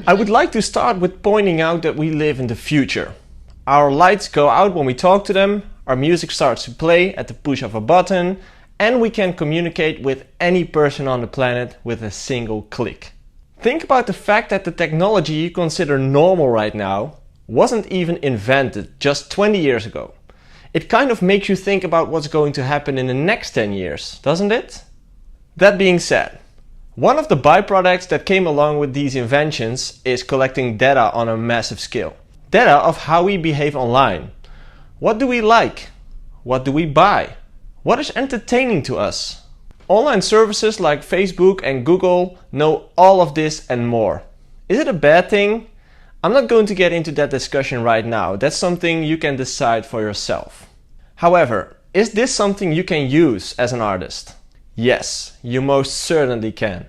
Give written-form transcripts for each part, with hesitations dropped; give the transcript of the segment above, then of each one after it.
I would like to start with pointing out that we live in the future. Our lights go out when we talk to them, our music starts to play at the push of a button, and we can communicate with any person on the planet with a single click. Think about the fact that the technology you consider normal right now wasn't even invented just 20 years ago. It kind of makes you think about what's going to happen in the next 10 years, doesn't it? That being said, one of the byproducts that came along with these inventions is collecting data on a massive scale. Data of how we behave online. What do we like? What do we buy? What is entertaining to us? Online services like Facebook and Google know all of this and more. Is it a bad thing? I'm not going to get into that discussion right now. That's something you can decide for yourself. However, is this something you can use as an artist? Yes, you most certainly can.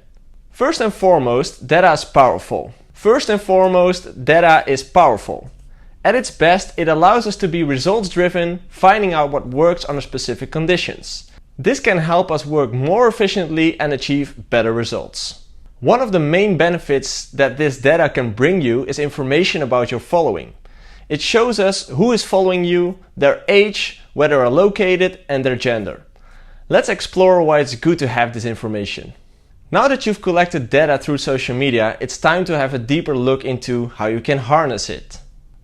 First and foremost, data is powerful. At its best, it allows us to be results-driven, finding out what works under specific conditions. This can help us work more efficiently and achieve better results. One of the main benefits that this data can bring you is information about your following. It shows us who is following you, their age, where they are located, and their gender. Let's explore why it's good to have this information. Now that you've collected data through social media, it's time to have a deeper look into how you can harness it.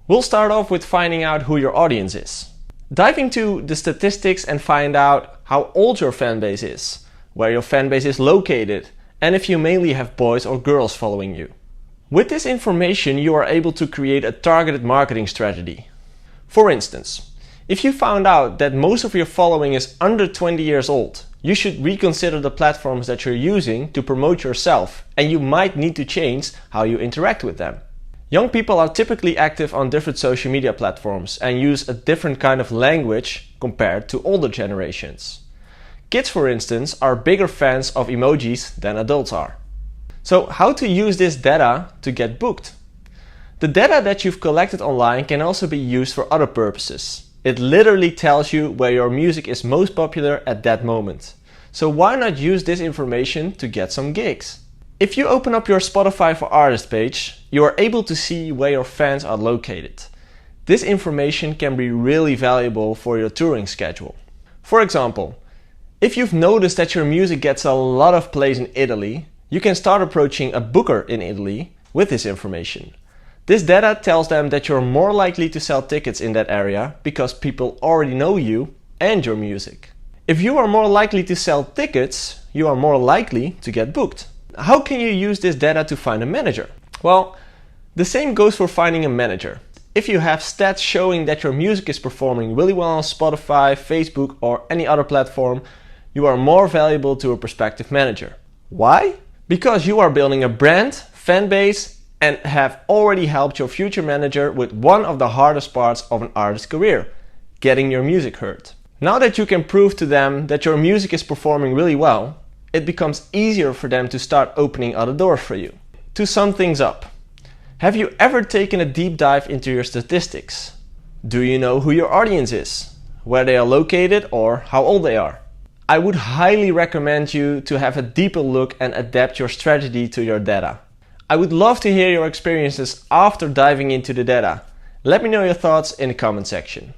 We'll start off with finding out who your audience is. Dive into the statistics and find out how old your fanbase is, where your fanbase is located, and if you mainly have boys or girls following you. With this information, you are able to create a targeted marketing strategy. For instance, if you found out that most of your following is under 20 years old, you should reconsider the platforms that you're using to promote yourself, and you might need to change how you interact with them. Young people are typically active on different social media platforms and use a different kind of language compared to older generations. Kids, for instance, are bigger fans of emojis than adults are. So how to use this data to get booked? The data that you've collected online can also be used for other purposes. It literally tells you where your music is most popular at that moment. So why not use this information to get some gigs? If you open up your Spotify for Artists page, you are able to see where your fans are located. This information can be really valuable for your touring schedule. For example, if you've noticed that your music gets a lot of plays in Italy, you can start approaching a booker in Italy with this information. This data tells them that you're more likely to sell tickets in that area because people already know you and your music. If you are more likely to sell tickets, you are more likely to get booked. How can you use this data to find a manager? Well, the same goes for finding a manager. If you have stats showing that your music is performing really well on Spotify, Facebook, or any other platform, you are more valuable to a prospective manager. Why? Because you are building a brand, fan base, and have already helped your future manager with one of the hardest parts of an artist's career, getting your music heard. Now that you can prove to them that your music is performing really well, it becomes easier for them to start opening other doors for you. To sum things up, have you ever taken a deep dive into your statistics? Do you know who your audience is, where they are located, or how old they are? I would highly recommend you to have a deeper look and adapt your strategy to your data. I would love to hear your experiences after diving into the data. Let me know your thoughts in the comment section.